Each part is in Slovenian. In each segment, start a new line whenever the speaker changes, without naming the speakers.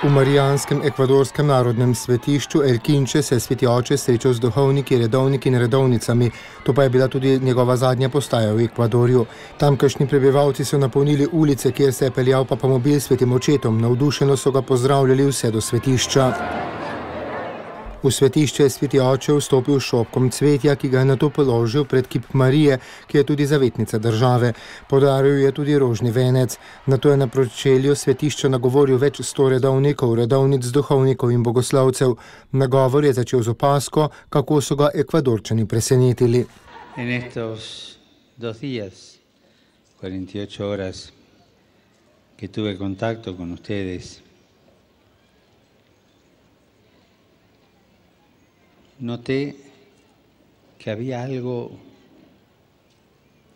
V marijanskem ekvadorskem narodnem svetišču El Quinche se je sveti oče srečal z duhovniki, redovniki in redovnicami. To pa je bila tudi njegova zadnja postaja v Ekvadorju. Tamkajšnji prebivalci so napolnili ulice, kjer se je peljal papamobil s svetim očetom. Navdušeno so ga pozdravljali vse do svetišča. V svetišče je sveti oče vstopil s šopkom cvetja, ki ga je nato položil pred kip Marije, ki je tudi zavetnica države. Podaril je tudi rožni venec. Nato je na pročelju svetišča nagovoril več 100 redovnikov, redovnic, duhovnikov in bogoslovcev. Nagovor je začel z opasko, kako so ga Ekvadorčani presenetili.
En estos 2 días, 48 horas, que tuve contacto con ustedes, noté que había algo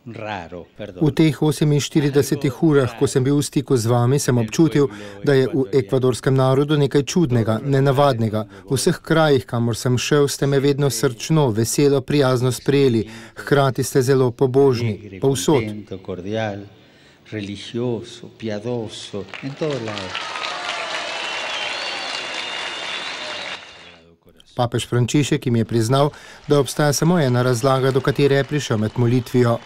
raro.
V teh 48 urah, ko sem bil v stiku z vami, sem občutil, da je v ekvadorskem narodu nekaj čudnega, nenavadnega. V vseh krajih, kamor sem šel, ste me vedno srčno, veselo, prijazno sprejeli. Hkrati ste zelo pobožni, povsod. Papež Frančišek jim je priznal, da obstaja samo ena razlaga, do katere je prišel med molitvijo.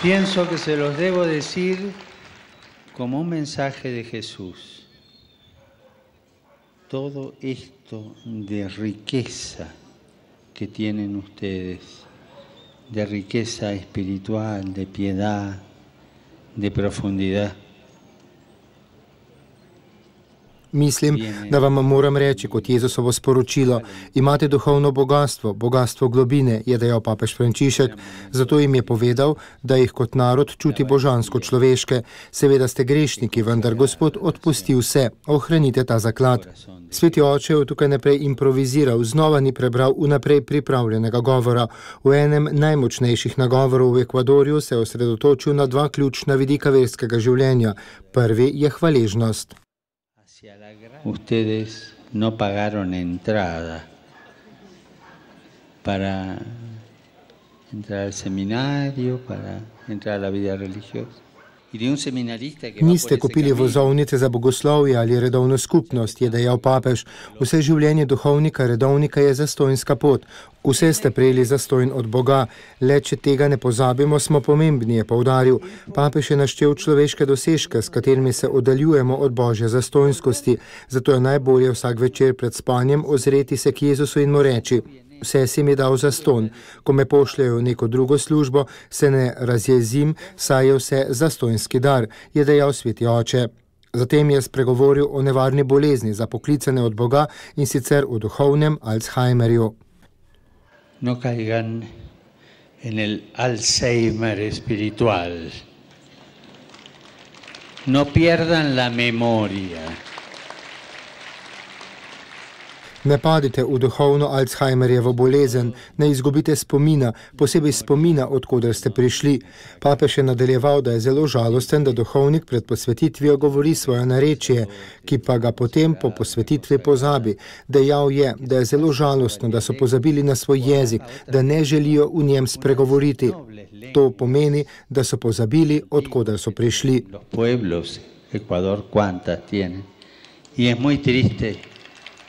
Pienso que se los debo decir como un mensaje de Jesús. Todo esto de riqueza que tienen ustedes, de riqueza espiritual, de piedad, de profundidad.
Mislim, da vam moram reči, kot Jezusovo sporočilo, imate duhovno bogatstvo, bogatstvo globine, je dejal papež Frančišek, zato jim je povedal, da jih kot narod čuti božansko človeške. Seveda ste grešniki, vendar Gospod odpusti vse, ohranite ta zaklad. Sveti oče je tukaj naprej improviziral, znova ni prebral vnaprej pripravljenega govora. V enem najmočnejših nagovorov v Ekvadorju se je osredotočil na 2 ključna vidika verskega življenja. Prvi je hvaležnost.
Ustedes no pagaron entrada para entrar al seminario, para entrar a la vida religiosa.
Niste kupili vozovnice za bogoslovje ali redovno skupnost, je dejal papež. Vse življenje duhovnika, redovnika je zastojnska pot. Vse ste prejeli zastojn od Boga. Le če tega ne pozabimo, smo pomembni, je poudaril. Papež je naštel človeške dosežke, s katerimi se oddaljujemo od božje zastojnskosti. Zato je najbolje vsak večer pred spanjem ozreti se k Jezusu in mu reči: vse si mi dal zastonj. Ko me pošljajo v neko drugo službo, se ne razjezim, saj je vse zastonjski dar, je dejal sveti oče. Zatem je spregovoril o nevarni bolezni za poklicane od Boga in sicer v duhovnem Alzheimerju.
No caigan en el Alzheimer espiritual. No pierdan la memoria.
Ne padite v duhovno Alzheimerjevo bolezen, ne izgubite spomina, posebej spomina, odkoder ste prišli. Papež je nadaljeval, da je zelo žalosten, da duhovnik pred posvetitvijo govori svoje narečje, ki pa ga potem po posvetitvi pozabi. Dejal je, da je zelo žalostno, da so pozabili na svoj jezik, da ne želijo v njem spregovoriti. To pomeni, da so pozabili, odkoder so prišli.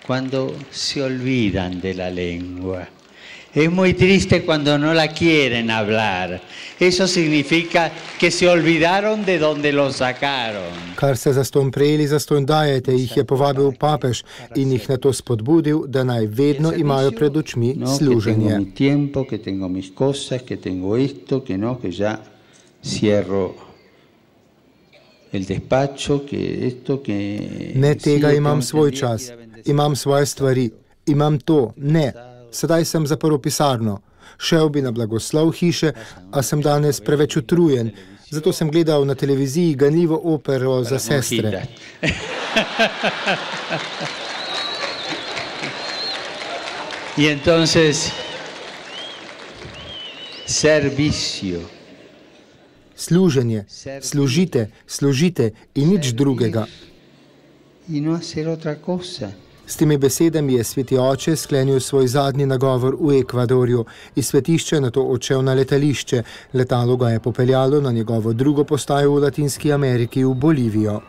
Cuando se olvidan de la lengua. Es muy triste cuando no la quieren hablar. Eso significa que se olvidaron de donde lo sacaron.
Kar se zastonj prejeli, zastonj dajete, jih je povabil papež in jih na to spodbudil, da naj vedno imajo pred očmi služenje.
Que tengo mi tiempo, que tengo mis cosas, que tengo esto, que no, que ya cierro el despacho, que esto, que...
Ne, tega imam svoj čas. Imam svoje stvari, imam to, ne, sedaj sem zaprl pisarno. Šel bi na blagoslov hiše, a sem danes preveč utrujen, zato sem gledal na televiziji ganljivo opero za sestre.
Y entonces, servicio.
Služenje, služite, služite in nič drugega.
Y no hacer otra cosa.
S temi besedami je sveti oče sklenil svoj zadnji nagovor v Ekvadorju. Iz svetišča je nato odšel na letališče. Letalo ga je popeljalo na njegovo drugo postajo v Latinski Ameriki, v Bolivijo.